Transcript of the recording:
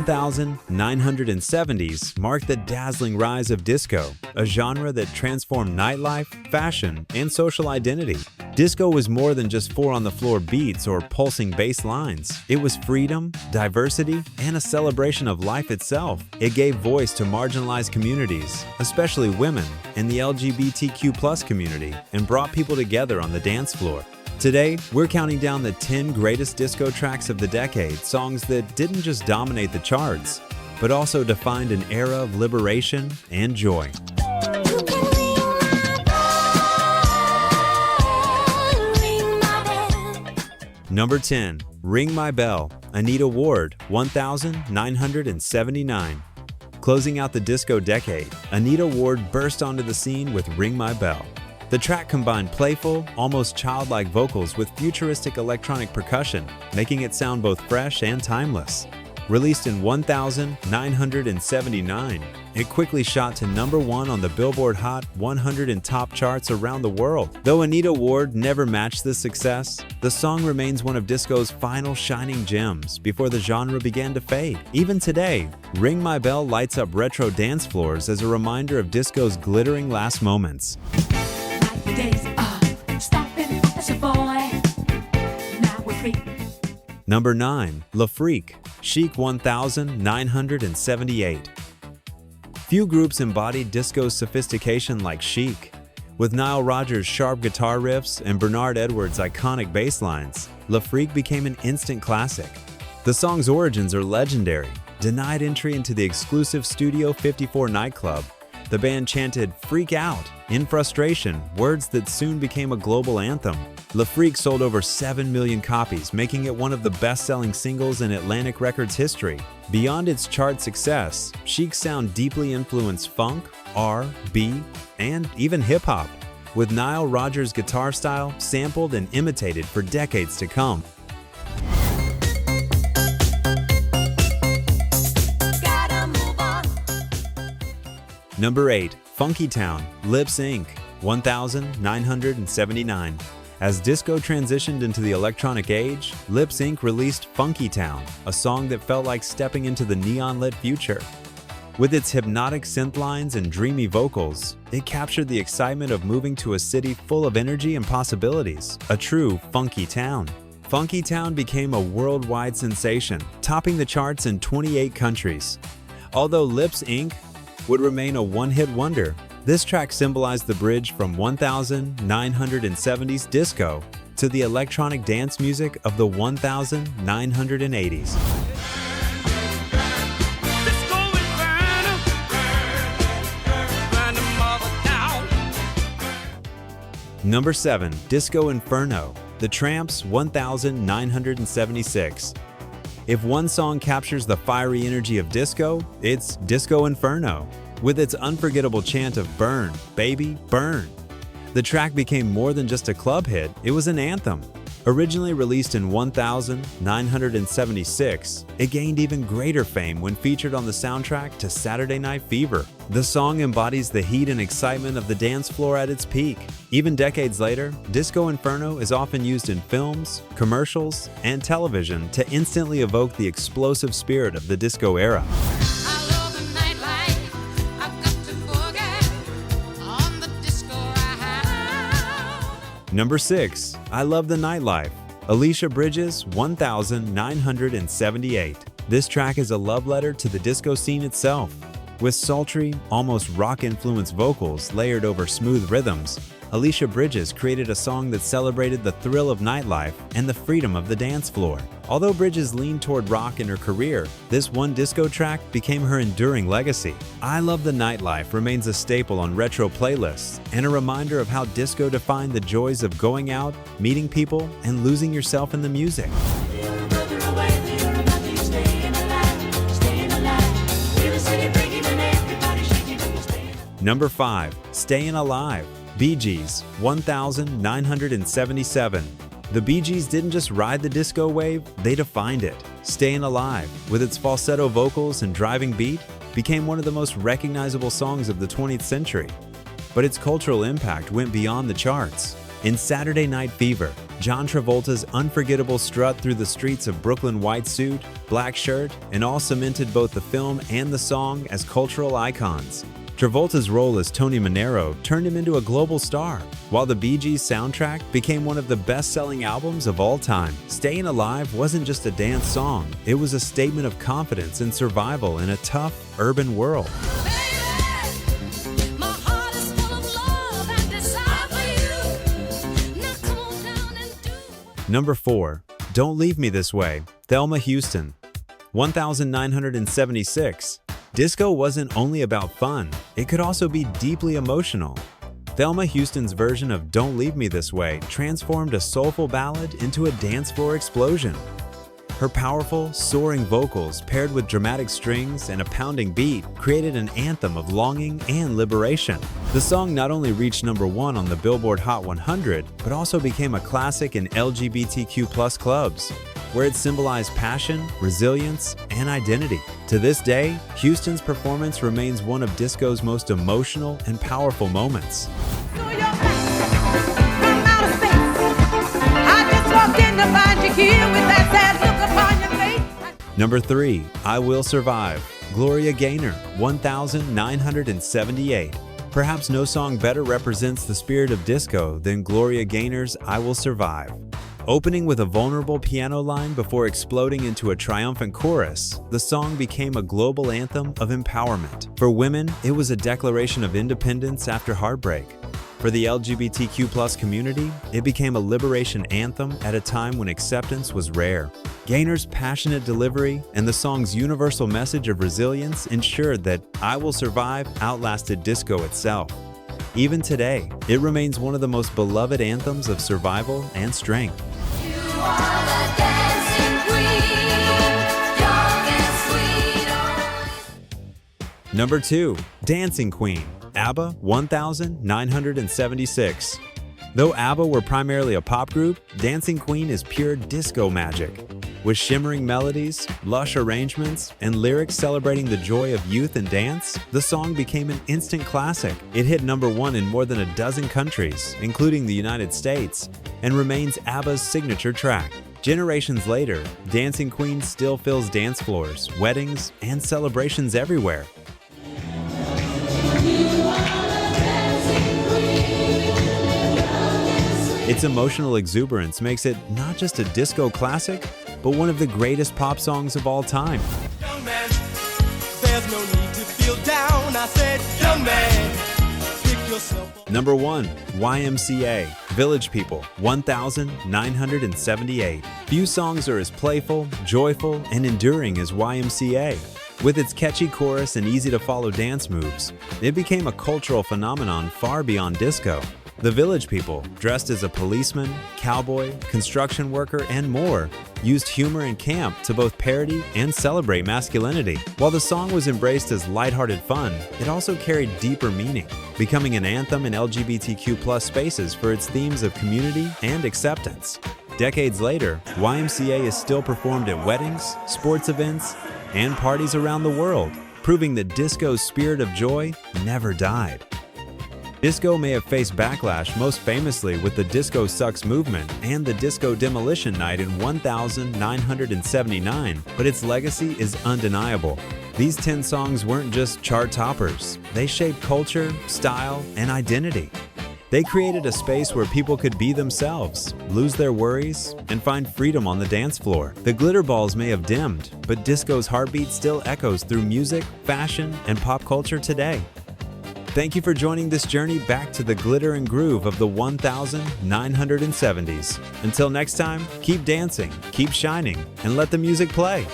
1970s marked the dazzling rise of disco, a genre that transformed nightlife, fashion, and social identity. Disco was more than just four-on-the-floor beats or pulsing bass lines. It was freedom, diversity, and a celebration of life itself. It gave voice to marginalized communities, especially women, and the LGBTQ+ community, and brought people together on the dance floor. Today, we're counting down the 10 greatest disco tracks of the decade, songs that didn't just dominate the charts, but also defined an era of liberation and joy. Number 10. Ring My Bell, Anita Ward, 1979. Closing out the disco decade, Anita Ward burst onto the scene with Ring My Bell. The track combined playful, almost childlike vocals with futuristic electronic percussion, making it sound both fresh and timeless. Released in 1979, it quickly shot to #1 on the Billboard Hot 100 and top charts around the world. Though Anita Ward never matched this success, the song remains one of disco's final shining gems before the genre began to fade. Even today, Ring My Bell lights up retro dance floors as a reminder of disco's glittering last moments. Number 9. La Freak, Chic 1978. Few groups embodied disco's sophistication like Chic. With Nile Rodgers' sharp guitar riffs and Bernard Edwards' iconic bass lines, La Freak became an instant classic. The song's origins are legendary. Denied entry into the exclusive Studio 54 nightclub, the band chanted "Freak Out" in frustration, words that soon became a global anthem. La Freak sold over 7 million copies, making it one of the best-selling singles in Atlantic Records history. Beyond its chart success, Chic's sound deeply influenced funk, R&B, and even hip-hop, with Nile Rodgers' guitar style sampled and imitated for decades to come. Number 8. Funky Town, Lips Inc., 1979. As disco transitioned into the electronic age, Lips Inc. released Funky Town, a song that felt like stepping into the neon-lit future. With its hypnotic synth lines and dreamy vocals, it captured the excitement of moving to a city full of energy and possibilities, a true funky town. Funky Town became a worldwide sensation, topping the charts in 28 countries. Although Lips Inc. would remain a one-hit wonder, this track symbolized the bridge from 1970s disco to the electronic dance music of the 1980s. Number 7. Disco Inferno, The Trammps' 1976. If one song captures the fiery energy of disco, it's Disco Inferno. With its unforgettable chant of "Burn, baby, burn." The track became more than just a club hit, it was an anthem. Originally released in 1976, it gained even greater fame when featured on the soundtrack to Saturday Night Fever. The song embodies the heat and excitement of the dance floor at its peak. Even decades later, Disco Inferno is often used in films, commercials, and television to instantly evoke the explosive spirit of the disco era. Number 6. I Love the Nightlife, Alicia Bridges' 1978. This track is a love letter to the disco scene itself. With sultry, almost rock-influenced vocals layered over smooth rhythms, Alicia Bridges created a song that celebrated the thrill of nightlife and the freedom of the dance floor. Although Bridges leaned toward rock in her career, this one disco track became her enduring legacy. I Love the Nightlife remains a staple on retro playlists and a reminder of how disco defined the joys of going out, meeting people, and losing yourself in the music. Number 5. Stayin' Alive, Bee Gees, 1977. The Bee Gees didn't just ride the disco wave, they defined it. Stayin' Alive, with its falsetto vocals and driving beat, became one of the most recognizable songs of the 20th century. But its cultural impact went beyond the charts. In Saturday Night Fever, John Travolta's unforgettable strut through the streets of Brooklyn white suit, black shirt, and all cemented both the film and the song as cultural icons. Travolta's role as Tony Manero turned him into a global star, while the Bee Gees soundtrack became one of the best-selling albums of all time. Stayin' Alive wasn't just a dance song, it was a statement of confidence and survival in a tough, urban world. Number 4. Don't Leave Me This Way, Thelma Houston. 1976. Disco wasn't only about fun, it could also be deeply emotional. Thelma Houston's version of Don't Leave Me This Way transformed a soulful ballad into a dance floor explosion. Her powerful, soaring vocals paired with dramatic strings and a pounding beat created an anthem of longing and liberation. The song not only reached number 1 on the Billboard Hot 100, but also became a classic in LGBTQ+ clubs, where it symbolized passion, resilience, and identity. To this day, Houston's performance remains one of disco's most emotional and powerful moments. Number 3. I Will Survive, Gloria Gaynor, 1978. Perhaps no song better represents the spirit of disco than Gloria Gaynor's I Will Survive. Opening with a vulnerable piano line before exploding into a triumphant chorus, the song became a global anthem of empowerment. For women, it was a declaration of independence after heartbreak. For the LGBTQ+ community, it became a liberation anthem at a time when acceptance was rare. Gaynor's passionate delivery and the song's universal message of resilience ensured that I Will Survive outlasted disco itself. Even today, it remains one of the most beloved anthems of survival and strength. Number 2. Dancing Queen, ABBA, 1976. Though ABBA were primarily a pop group, Dancing Queen is pure disco magic. With shimmering melodies, lush arrangements, and lyrics celebrating the joy of youth and dance, the song became an instant classic. It hit number 1 in more than a dozen countries, including the United States, and remains ABBA's signature track. Generations later, Dancing Queen still fills dance floors, weddings, and celebrations everywhere. Its emotional exuberance makes it not just a disco classic, but one of the greatest pop songs of all time. Young man, there's no need to feel down. I said, young man, pick yourself up. Number 1. YMCA, Village People, 1978. Few songs are as playful, joyful, and enduring as YMCA. With its catchy chorus and easy-to-follow dance moves, it became a cultural phenomenon far beyond disco. The Village People, dressed as a policeman, cowboy, construction worker, and more, used humor and camp to both parody and celebrate masculinity. While the song was embraced as lighthearted fun, it also carried deeper meaning, becoming an anthem in LGBTQ+ spaces for its themes of community and acceptance. Decades later, YMCA is still performed at weddings, sports events, and parties around the world, proving that disco's spirit of joy never died. Disco may have faced backlash most famously with the Disco Sucks movement and the Disco Demolition Night in 1979, but its legacy is undeniable. These 10 songs weren't just chart toppers, they shaped culture, style, and identity. They created a space where people could be themselves, lose their worries, and find freedom on the dance floor. The glitter balls may have dimmed, but disco's heartbeat still echoes through music, fashion, and pop culture today. Thank you for joining this journey back to the glitter and groove of the 1970s. Until next time, keep dancing, keep shining, and let the music play.